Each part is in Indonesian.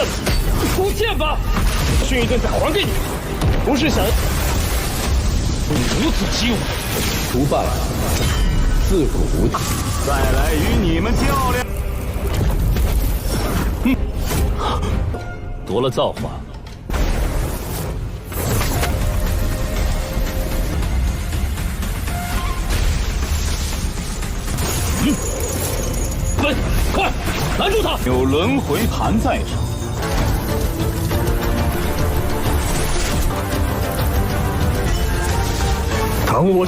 了，出剑吧！训一顿再还给你，不是想你如此激我，不败，自古无敌。再来与你们较量。夺了造化。滚！快拦住他！有轮回盘在手。扛我！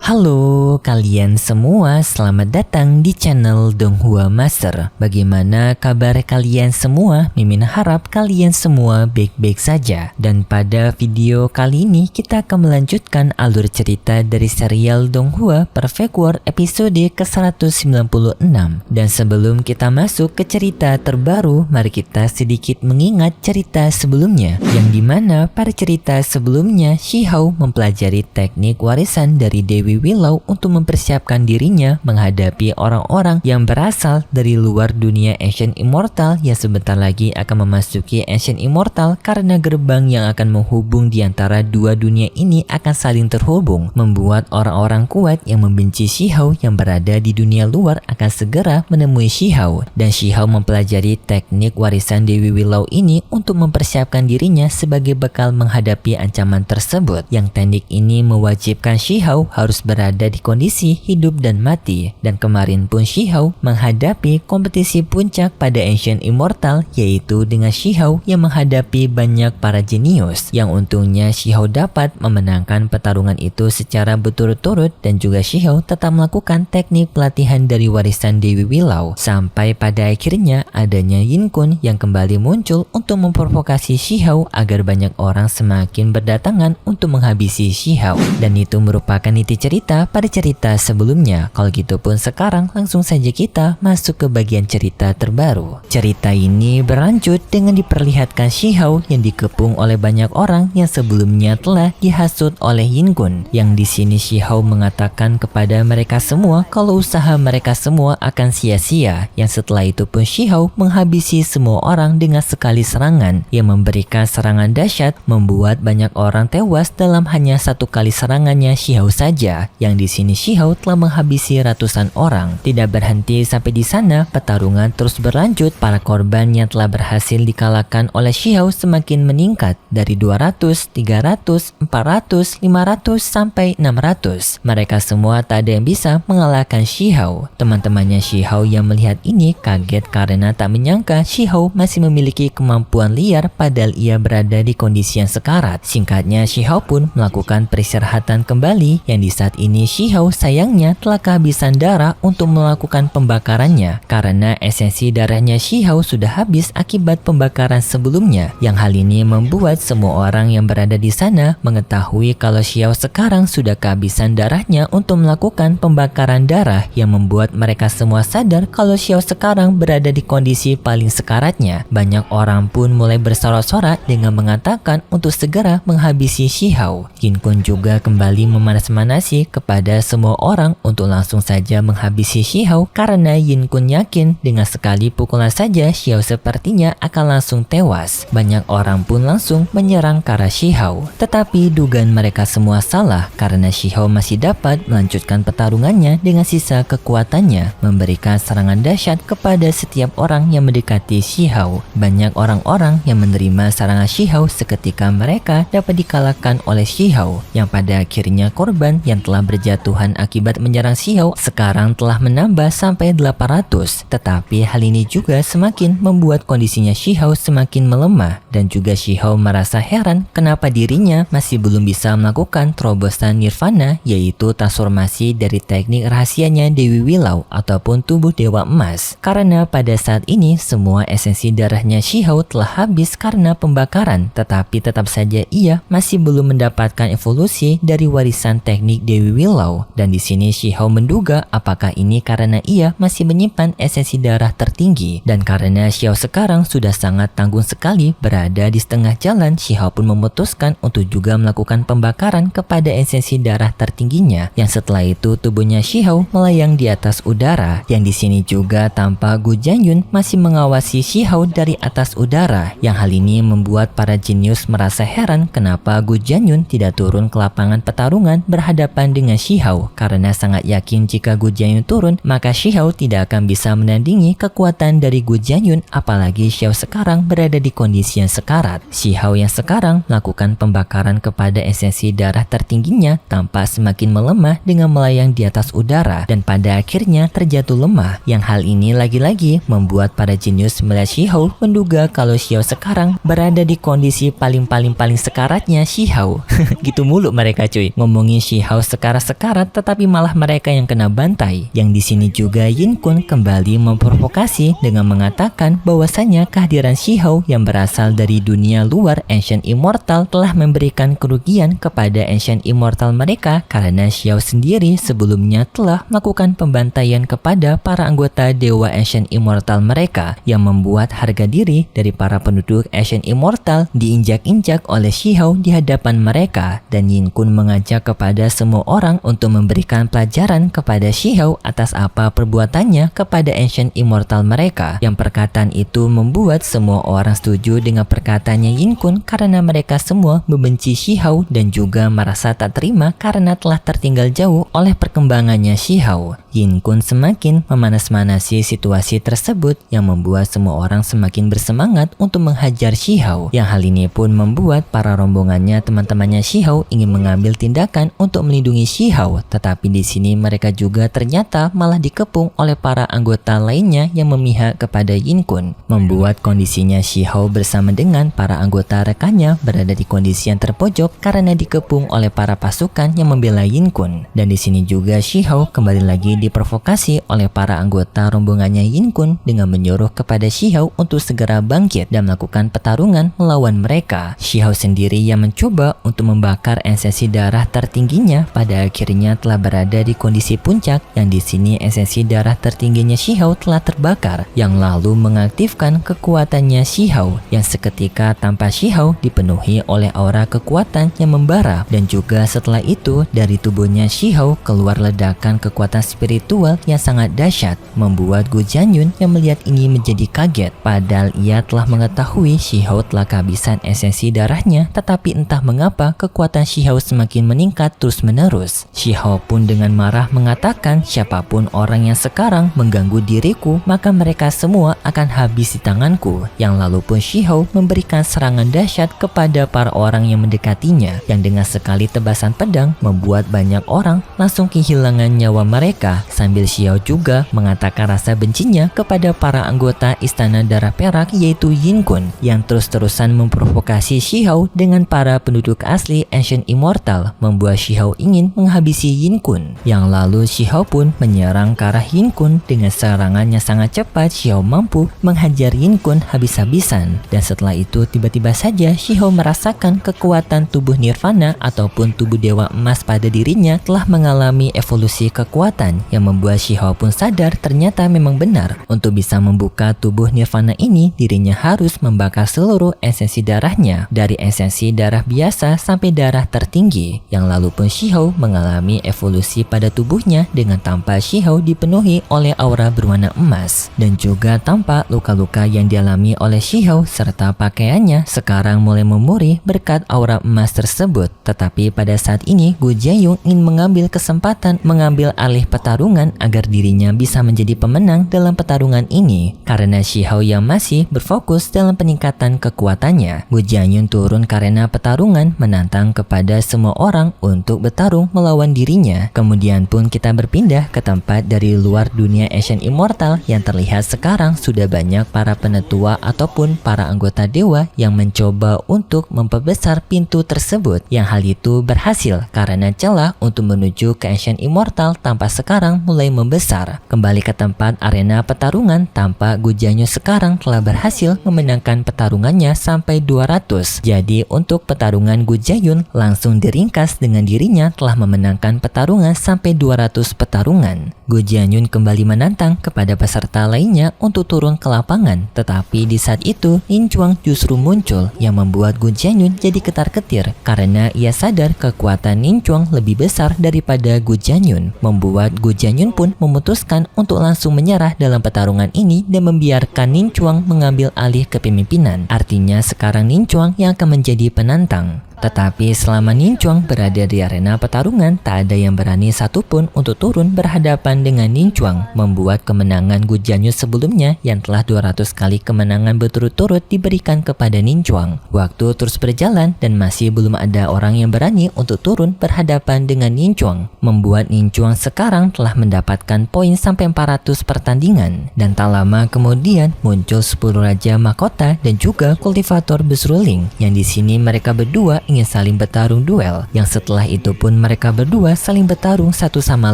Halo kalian semua, selamat datang di channel Donghua Master. Bagaimana kabar kalian semua? Mimin harap kalian semua baik-baik saja. Dan pada video kali ini kita akan melanjutkan alur cerita dari serial Donghua Perfect World episode ke-196. Dan sebelum kita masuk ke cerita terbaru, mari kita sedikit mengingat cerita sebelumnya, yang dimana pada cerita sebelumnya Shihao mempelajari teknik warisan dari Dewi Willow untuk mempersiapkan dirinya menghadapi orang-orang yang berasal dari luar dunia Ancient Immortal yang sebentar lagi akan memasuki Ancient Immortal, karena gerbang yang akan menghubung di antara dua dunia ini akan saling terhubung, membuat orang-orang kuat yang membenci Shihao yang berada di dunia luar akan segera menemui Shihao. Dan Shihao mempelajari teknik warisan Dewi Willow ini untuk mempersiapkan dirinya sebagai bekal menghadapi ancaman tersebut, yang teknik ini mewajibkan Shihao harus berada di kondisi hidup dan mati. Dan kemarin pun Shihao menghadapi kompetisi puncak pada Ancient Immortal, yaitu dengan Shihao yang menghadapi banyak para jenius, yang untungnya Shihao dapat memenangkan pertarungan itu secara berturut-turut. Dan juga Shihao tetap melakukan teknik pelatihan dari warisan Dewi Willow, sampai pada akhirnya adanya Yin Kun yang kembali muncul untuk memprovokasi Shihao agar banyak orang semakin berdatangan untuk menghabisi Shihao. Dan itu merupakan inti cerita pada cerita sebelumnya. Kalau gitu pun sekarang langsung saja kita masuk ke bagian cerita terbaru. Cerita ini berlanjut dengan diperlihatkan Shihao yang dikepung oleh banyak orang yang sebelumnya telah dihasut oleh Yin Kun. Yang di sini Shihao mengatakan kepada mereka semua kalau usaha mereka semua akan sia-sia. Yang setelah itu pun Shihao menghabisi semua orang dengan sekali serangan yang memberikan serangan dahsyat, membuat banyak orang tewas dalam hanya satu kali serangannya Shihao saja. Yang di sini Shihao telah menghabisi ratusan orang. Tidak berhenti sampai di sana, pertarungan terus berlanjut. Para korban yang telah berhasil dikalahkan oleh Shihao semakin meningkat dari 200, 300, 400, 500 sampai 600. Mereka semua tak ada yang bisa mengalahkan Shihao. Teman-temannya Shihao yang melihat ini kaget karena tak menyangka Shihao masih memiliki kemampuan liar padahal ia berada di kondisi yang sekarat. Singkatnya Shihao pun melakukan peristirahatan kembali, yang di saat ini Shihao sayangnya telah kehabisan darah untuk melakukan pembakarannya, karena esensi darahnya Shihao sudah habis akibat pembakaran sebelumnya. Yang hal ini membuat semua orang yang berada di sana mengetahui kalau Shihao sekarang sudah kehabisan darahnya untuk melakukan pembakaran darah, yang membuat mereka semua sadar kalau Shihao sekarang berada di kondisi paling sekaratnya. Banyak orang pun mulai bersorak-sorak dengan mengatakan untuk segera menghabisi Shihao. Yin Kun juga kembali memanas-manasi kepada semua orang untuk langsung saja menghabisi Shihao, karena Yin Kun yakin dengan sekali pukulan saja Shihao sepertinya akan langsung tewas. Banyak orang pun langsung menyerang ke arah Shihao, tetapi dugaan mereka semua salah, karena Shihao masih dapat melanjutkan pertarungannya dengan sisa kekuatannya, memberikan serangan dahsyat kepada setiap orang yang mendekati Shihao. Banyak orang-orang yang menerima serangan Shihao seketika mereka dapat dikalahkan oleh Shihao, yang pada akhirnya korban yang telah berjatuhan akibat menyerang Shihao sekarang telah menambah sampai 800. Tetapi hal ini juga semakin membuat kondisinya Shihao semakin melemah, dan juga Shihao merasa heran kenapa dirinya masih belum bisa melakukan terobosan nirvana, yaitu transformasi dari teknik rahasianya Dewi Willow ataupun tubuh Dewa Emas, karena pada saat ini semua esensi darahnya Shihao telah habis karena pembakaran. Tetapi tetap saja ia masih belum mendapatkan evolusi dari warisan teknik Dewi Dewi Willow, dan di sini Shihao menduga apakah ini karena ia masih menyimpan esensi darah tertinggi, dan karena Xiao sekarang sudah sangat tanggung sekali berada di setengah jalan, Shihao pun memutuskan untuk juga melakukan pembakaran kepada esensi darah tertingginya, yang setelah itu tubuhnya Shihao melayang di atas udara. Yang di sini juga tampak Gu Jianyun masih mengawasi Shihao dari atas udara, yang hal ini membuat para jenius merasa heran kenapa Gu Jianyun tidak turun ke lapangan pertarungan berhadapan dengan Shihao, karena sangat yakin jika Gu Jianyun turun maka Shihao tidak akan bisa menandingi kekuatan dari Gu Jianyun, apalagi Xiao sekarang berada di kondisi yang sekarat. Shihao yang sekarang melakukan pembakaran kepada esensi darah tertingginya tampak semakin melemah dengan melayang di atas udara dan pada akhirnya terjatuh lemah, yang hal ini lagi-lagi membuat para jenius melihat Shihao menduga kalau Xiao sekarang berada di kondisi paling sekaratnya Shihao. Gitu mulu mereka cuy, ngomongin Shihao sekarat-sekarat tetapi malah mereka yang kena bantai. Yang di sini juga Yin Kun kembali memprovokasi dengan mengatakan bahwasanya kehadiran Shihao yang berasal dari dunia luar Ancient Immortal telah memberikan kerugian kepada Ancient Immortal mereka, karena Xiao sendiri sebelumnya telah melakukan pembantaian kepada para anggota Dewa Ancient Immortal mereka, yang membuat harga diri dari para penduduk Ancient Immortal diinjak-injak oleh Shihao di hadapan mereka. Dan Yin Kun mengajak kepada semua orang untuk memberikan pelajaran kepada Shihao atas apa perbuatannya kepada Ancient Immortal mereka, yang perkataan itu membuat semua orang setuju dengan perkataannya Yin Kun, karena mereka semua membenci Shihao dan juga merasa tak terima karena telah tertinggal jauh oleh perkembangannya Shihao. Yin Kun semakin memanas-manasi situasi tersebut yang membuat semua orang semakin bersemangat untuk menghajar Shihao, yang hal ini pun membuat para rombongannya teman-temannya Shihao ingin mengambil tindakan untuk melindungi Shihao, tetapi di sini mereka juga ternyata malah dikepung oleh para anggota lainnya yang memihak kepada Yin Kun, membuat kondisinya Shihao bersama dengan para anggota rekannya berada di kondisi yang terpojok karena dikepung oleh para pasukan yang membela Yin Kun. Dan di sini juga Shihao kembali lagi diprovokasi oleh para anggota rombongannya Yin Kun dengan menyuruh kepada Shihao untuk segera bangkit dan melakukan pertarungan melawan mereka. Shihao sendiri yang mencoba untuk membakar esensi darah tertingginya pada akhirnya telah berada di kondisi puncak, yang di sini esensi darah tertingginya Shihao telah terbakar, yang lalu mengaktifkan kekuatannya Shihao, yang seketika tanpa Shihao dipenuhi oleh aura kekuatan yang membara, dan juga setelah itu dari tubuhnya Shihao keluar ledakan kekuatan spiritual yang sangat dahsyat, membuat Gu Jianyun yang melihat ini menjadi kaget, padahal ia telah mengetahui Shihao telah kehabisan esensi darahnya, tetapi entah mengapa kekuatan Shihao semakin meningkat terus-menerus. Shihao pun dengan marah mengatakan siapapun orang yang sekarang mengganggu diriku maka mereka semua akan habis di tanganku, yang lalu pun Shihao memberikan serangan dahsyat kepada para orang yang mendekatinya, yang dengan sekali tebasan pedang membuat banyak orang langsung kehilangan nyawa mereka, sambil Shihao juga mengatakan rasa bencinya kepada para anggota Istana Darah Perak yaitu Yin Kun, yang terus-terusan memprovokasi Shihao dengan para penduduk asli Ancient Immortal, membuat Shihao ingin menghabisi Yin Kun, yang lalu Shihao pun menyerang ke arah Yin Kun. Dengan serangan yang sangat cepat Shihao mampu menghajar Yin Kun habis-habisan, dan setelah itu tiba-tiba saja Shihao merasakan kekuatan tubuh Nirvana ataupun tubuh Dewa Emas pada dirinya telah mengalami evolusi kekuatan, yang membuat Shihao pun sadar ternyata memang benar untuk bisa membuka tubuh Nirvana ini dirinya harus membakar seluruh esensi darahnya, dari esensi darah biasa sampai darah tertinggi, yang lalu pun Shihao mengalami evolusi pada tubuhnya dengan tampak Shihao dipenuhi oleh aura berwarna emas, dan juga tampak luka-luka yang dialami oleh Shihao serta pakaiannya sekarang mulai memuri berkat aura emas tersebut. Tetapi pada saat ini Gu Jianyun ingin mengambil kesempatan mengambil alih pertarungan agar dirinya bisa menjadi pemenang dalam pertarungan ini, karena Shihao yang masih berfokus dalam peningkatan kekuatannya. Gu Jianyun turun karena pertarungan menantang kepada semua orang untuk bertarung melawan dirinya. Kemudian pun kita berpindah ke tempat dari luar dunia Ancient Immortal, yang terlihat sekarang sudah banyak para penetua ataupun para anggota dewa yang mencoba untuk memperbesar pintu tersebut, yang hal itu berhasil karena celah untuk menuju ke Ancient Immortal tampak sekarang mulai membesar. Kembali ke tempat arena pertarungan, tampak Gu Jianyun sekarang telah berhasil memenangkan pertarungannya sampai 200. Jadi untuk pertarungan Gu Jianyun langsung diringkas dengan dirinya telah telah memenangkan pertarungan sampai 200 pertarungan. Gu Jianyun kembali menantang kepada peserta lainnya untuk turun ke lapangan, tetapi di saat itu Nin Chuang justru muncul yang membuat Gu Jianyun jadi ketar-ketir karena ia sadar kekuatan Nin Chuang lebih besar daripada Gu Jianyun, membuat Gu Jianyun pun memutuskan untuk langsung menyerah dalam pertarungan ini dan membiarkan Nin Chuang mengambil alih kepemimpinan. Artinya sekarang Nin Chuang yang akan menjadi penantang. Tetapi selama Nin Chuang berada di arena pertarungan, tak ada yang berani satupun untuk turun berhadapan dengan Nin Chuang, membuat kemenangan Gu Jianyun sebelumnya yang telah 200 kali kemenangan berturut-turut diberikan kepada Nin Chuang. Waktu terus berjalan dan masih belum ada orang yang berani untuk turun berhadapan dengan Nin Chuang, membuat Nin Chuang sekarang telah mendapatkan poin sampai 400 pertandingan. Dan tak lama kemudian muncul 10 Raja Mahkota dan juga kultivator berseruling, yang di sini mereka berdua ingin saling bertarung duel, yang setelah itu pun mereka berdua saling bertarung satu sama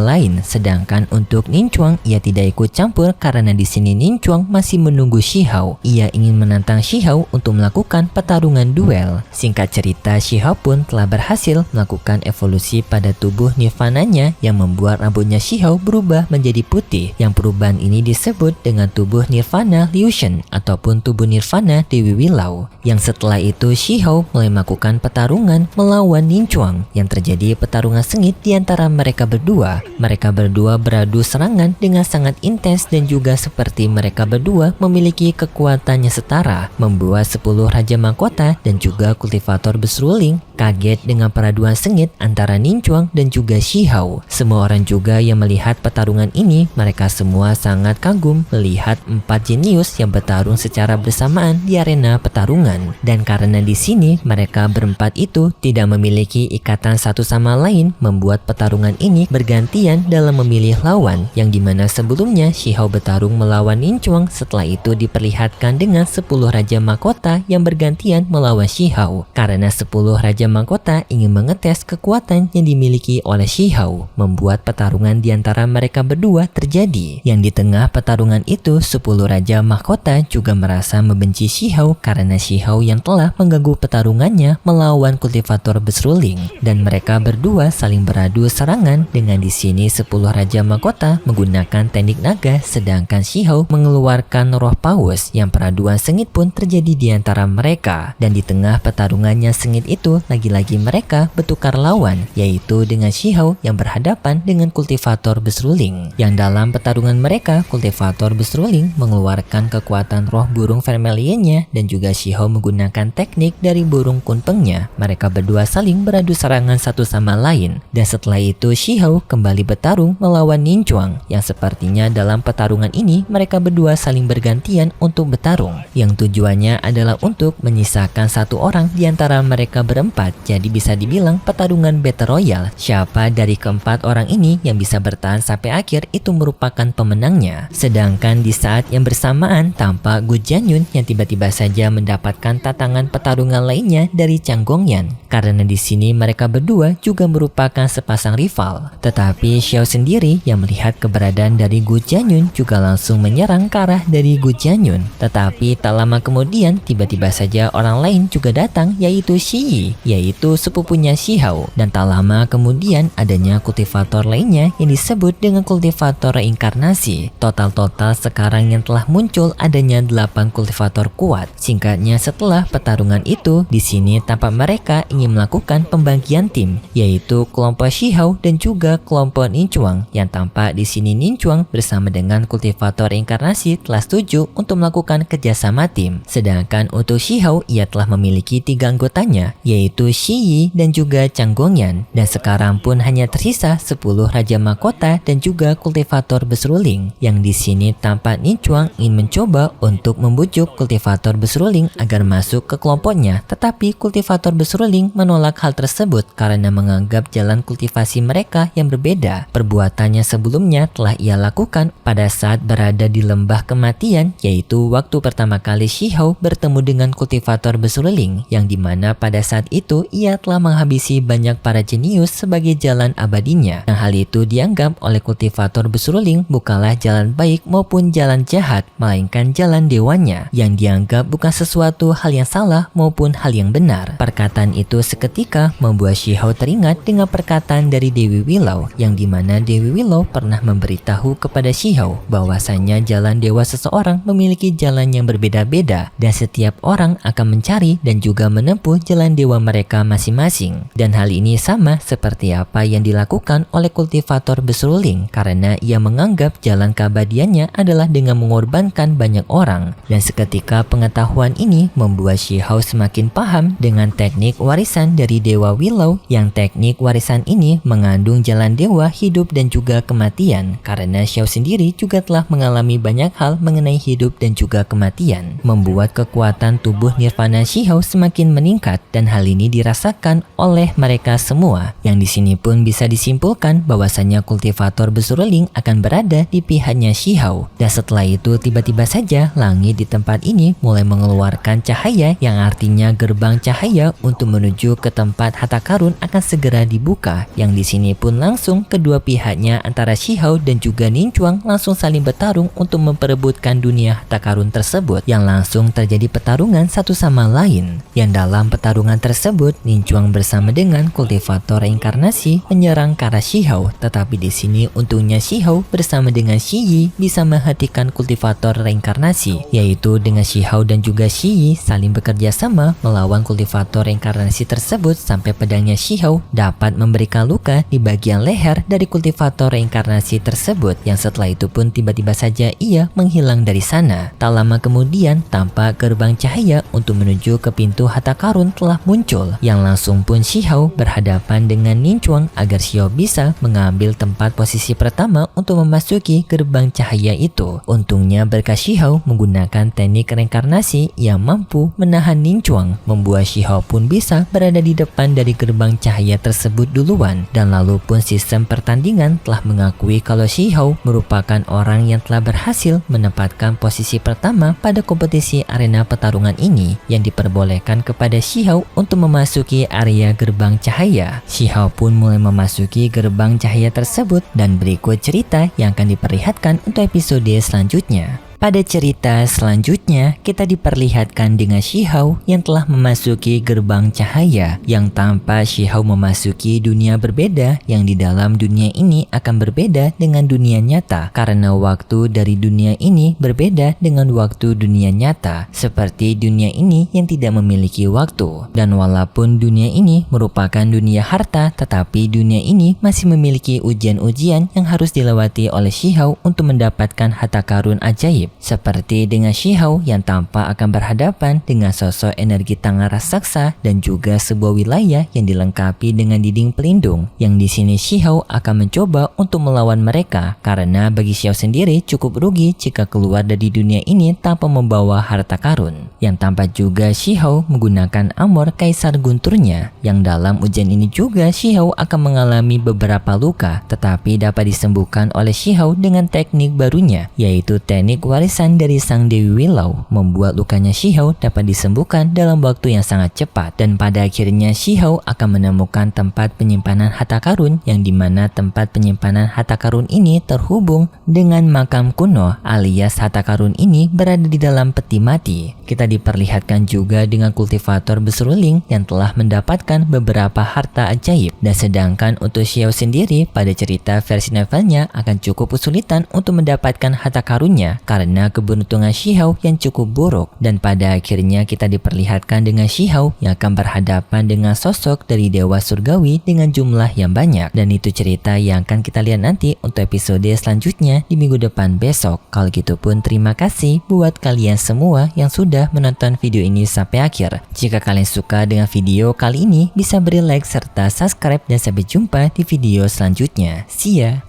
lain. Sedangkan untuk Nin Chuang, ia tidak ikut campur karena di sini Nin Chuang masih menunggu Shi Hao. Ia ingin menantang Shi Hao untuk melakukan pertarungan duel. Singkat cerita, Shi Hao pun telah berhasil melakukan evolusi pada tubuh nirvananya yang membuat rambutnya Shi Hao berubah menjadi putih. Yang perubahan ini disebut dengan tubuh nirvana Liu Shen ataupun tubuh nirvana Dewi Wilau. Yang setelah itu Shi Hao mulai melakukan pertarungan melawan Nin Chuang, yang terjadi pertarungan sengit di antara mereka berdua. Mereka berdua beradu serangan dengan sangat intens dan juga seperti mereka berdua memiliki kekuatannya setara, membuat 10 Raja Mahkota dan juga kultivator berseruling kaget dengan peraduan sengit antara Nin Chuang dan juga Shi Hao. Semua orang juga yang melihat pertarungan ini, mereka semua sangat kagum melihat 4 jenius yang bertarung secara bersamaan di arena pertarungan. Dan karena di sini mereka berempat itu tidak memiliki ikatan satu sama lain, membuat pertarungan ini bergantian dalam memilih lawan, yang dimana sebelumnya Shi Hao bertarung melawan Nin Chuang, setelah itu diperlihatkan dengan 10 Raja Mahkota yang bergantian melawan Shi Hao, karena 10 Raja Mahkota ingin mengetes kekuatan yang dimiliki oleh Shi Hao, membuat pertarungan di antara mereka berdua terjadi. Yang di tengah pertarungan itu 10 Raja Mahkota juga merasa membenci Shi Hao karena Shi Hao yang telah mengganggu pertarungannya melawan kultivator berseruling, dan mereka berdua saling beradu serangan. Dengan di sini 10 Raja Mahkota menggunakan teknik naga, sedangkan Shi Hao mengeluarkan roh paus, yang peraduan sengit pun terjadi di antara mereka. Dan di tengah pertarungannya sengit itu, lagi-lagi mereka bertukar lawan, yaitu dengan Shi Hao yang berhadapan dengan kultivator berseruling, yang dalam pertarungan mereka kultivator berseruling mengeluarkan kekuatan roh burung vermiliennya, dan juga Shi Hao menggunakan teknik dari burung kunpengnya. Mereka berdua saling beradu serangan satu sama lain, dan setelah itu Shi Hao kembali bertarung melawan Nin Chuang, yang sepertinya dalam pertarungan ini mereka berdua saling bergantian untuk bertarung, yang tujuannya adalah untuk menyisakan satu orang di antara mereka berempat. Jadi bisa dibilang pertarungan Battle Royale, siapa dari keempat orang ini yang bisa bertahan sampai akhir itu merupakan pemenangnya. Sedangkan di saat yang bersamaan tampak Gu Jianyun yang tiba-tiba saja mendapatkan tantangan pertarungan lainnya dari Chang Gongyan, karena di sini mereka berdua juga merupakan sepasang rival. Tetapi Xiao sendiri yang melihat keberadaan dari Gu Jianyun juga langsung menyerang ke arah dari Gu Jianyun. Tetapi tak lama kemudian tiba-tiba saja orang lain juga datang, yaitu Shi Yi, yaitu sepupunya Shi Hao. Dan tak lama kemudian adanya kultivator lainnya yang disebut dengan kultivator reinkarnasi. Total sekarang yang telah muncul adanya 8 kultivator kuat. Singkatnya, setelah pertarungan itu di sini tampak mereka ingin melakukan pembagian tim, yaitu kelompok Shi Hao dan juga kelompok Nin Chuang, yang tampak di sini Nin Chuang bersama dengan kultivator reinkarnasi telah setuju untuk melakukan kerjasama tim. Sedangkan untuk Shi Hao, ia telah memiliki 3 anggotanya, yaitu Shi Yi dan juga Chang Gongyan, dan sekarang pun hanya tersisa 10 Raja Mahkota dan juga kultivator berseruling, yang di sini tampak Nin Chuang ingin mencoba untuk membujuk kultivator berseruling agar masuk ke kelompoknya, tetapi kultivator berseruling menolak hal tersebut karena menganggap jalan kultivasi mereka yang berbeda. Perbuatannya sebelumnya telah ia lakukan pada saat berada di lembah kematian, yaitu waktu pertama kali Shi Hao bertemu dengan kultivator berseruling, yang dimana pada saat itu itu ia telah menghabisi banyak para jenius sebagai jalan abadinya. Yang hal itu dianggap oleh kultivator besuruling bukanlah jalan baik maupun jalan jahat, melainkan jalan dewanya yang dianggap bukan sesuatu hal yang salah maupun hal yang benar. Perkataan itu seketika membuat Shihao teringat dengan perkataan dari Dewi Willow, yang dimana Dewi Willow pernah memberitahu kepada Shihao bahwasanya jalan dewa seseorang memiliki jalan yang berbeda-beda dan setiap orang akan mencari dan juga menempuh jalan dewa mereka masing-masing. Dan hal ini sama seperti apa yang dilakukan oleh kultivator besuruling, karena ia menganggap jalan keabadiannya adalah dengan mengorbankan banyak orang. Dan seketika pengetahuan ini membuat Shihao semakin paham dengan teknik warisan dari Dewa Willow, yang teknik warisan ini mengandung jalan dewa hidup dan juga kematian, karena Shihao sendiri juga telah mengalami banyak hal mengenai hidup dan juga kematian, membuat kekuatan tubuh nirvana Shihao semakin meningkat. Dan hal ini dirasakan oleh mereka semua, yang di sini pun bisa disimpulkan bahwasanya kultivator besuruling akan berada di pihaknya Shihao. Dan setelah itu tiba-tiba saja langit di tempat ini mulai mengeluarkan cahaya, yang artinya gerbang cahaya untuk menuju ke tempat harta karun akan segera dibuka. Yang di sini pun langsung kedua pihaknya antara Shihao dan juga Ninchuang langsung saling bertarung untuk memperebutkan dunia harta karun tersebut, yang langsung terjadi pertarungan satu sama lain. Yang dalam pertarungan tersebut Ninchuang bersama dengan kultivator reinkarnasi menyerang ke arah Shihao, tetapi di sini untungnya Shihao bersama dengan Shi Yi bisa menghentikan kultivator reinkarnasi, yaitu dengan Shihao dan juga Shi Yi saling bekerja sama melawan kultivator reinkarnasi tersebut sampai pedangnya Shihao dapat memberikan luka di bagian leher dari kultivator reinkarnasi tersebut, yang setelah itu pun tiba-tiba saja ia menghilang dari sana. Tak lama kemudian tampak gerbang cahaya untuk menuju ke pintu harta karun telah muncul, yang langsung pun Shihao berhadapan dengan Ninchuang agar Shihao bisa mengambil tempat posisi pertama untuk memasuki gerbang cahaya itu. Untungnya berkat Shihao menggunakan teknik reinkarnasi yang mampu menahan Ninchuang, membuat Shihao pun bisa berada di depan dari gerbang cahaya tersebut duluan. Dan lalu pun sistem pertandingan telah mengakui kalau Shihao merupakan orang yang telah berhasil menempatkan posisi pertama pada kompetisi arena pertarungan ini, yang diperbolehkan kepada Shihao untuk memasuki area gerbang cahaya. Shihao pun mulai memasuki gerbang cahaya tersebut, dan berikut cerita yang akan diperlihatkan untuk episode selanjutnya. Pada cerita selanjutnya, kita diperlihatkan dengan Shihao yang telah memasuki gerbang cahaya, yang tanpa Shihao memasuki dunia berbeda, yang di dalam dunia ini akan berbeda dengan dunia nyata, karena waktu dari dunia ini berbeda dengan waktu dunia nyata, seperti dunia ini yang tidak memiliki waktu. Dan walaupun dunia ini merupakan dunia harta, tetapi dunia ini masih memiliki ujian-ujian yang harus dilewati oleh Shihao untuk mendapatkan harta karun ajaib. Seperti dengan Shihao yang tampak akan berhadapan dengan sosok energi tangan raksasa dan juga sebuah wilayah yang dilengkapi dengan dinding pelindung, yang di sini Shihao akan mencoba untuk melawan mereka, karena bagi Shihao sendiri cukup rugi jika keluar dari dunia ini tanpa membawa harta karun. Yang tampak juga Shihao menggunakan armor kaisar gunturnya, yang dalam ujian ini juga Shihao akan mengalami beberapa luka, tetapi dapat disembuhkan oleh Shihao dengan teknik barunya, yaitu teknik warisan dari sang Dewi Willow, membuat lukanya Shihao dapat disembuhkan dalam waktu yang sangat cepat. Dan pada akhirnya Shihao akan menemukan tempat penyimpanan harta karun, yang dimana tempat penyimpanan harta karun ini terhubung dengan makam kuno, alias harta karun ini berada di dalam peti mati. Kita diperlihatkan juga dengan kultivator besuruling yang telah mendapatkan beberapa harta ajaib, dan sedangkan untuk Shihao sendiri pada cerita versi novelnya akan cukup kesulitan untuk mendapatkan harta karunnya karena keberuntungan Shihao yang cukup buruk. Dan pada akhirnya kita diperlihatkan dengan Shihao yang akan berhadapan dengan sosok dari dewa surgawi dengan jumlah yang banyak. Dan itu cerita yang akan kita lihat nanti untuk episode selanjutnya di minggu depan besok. Kalau gitu pun terima kasih buat kalian semua yang sudah menonton video ini sampai akhir. Jika kalian suka dengan video kali ini, bisa beri like serta subscribe, dan sampai jumpa di video selanjutnya. See ya!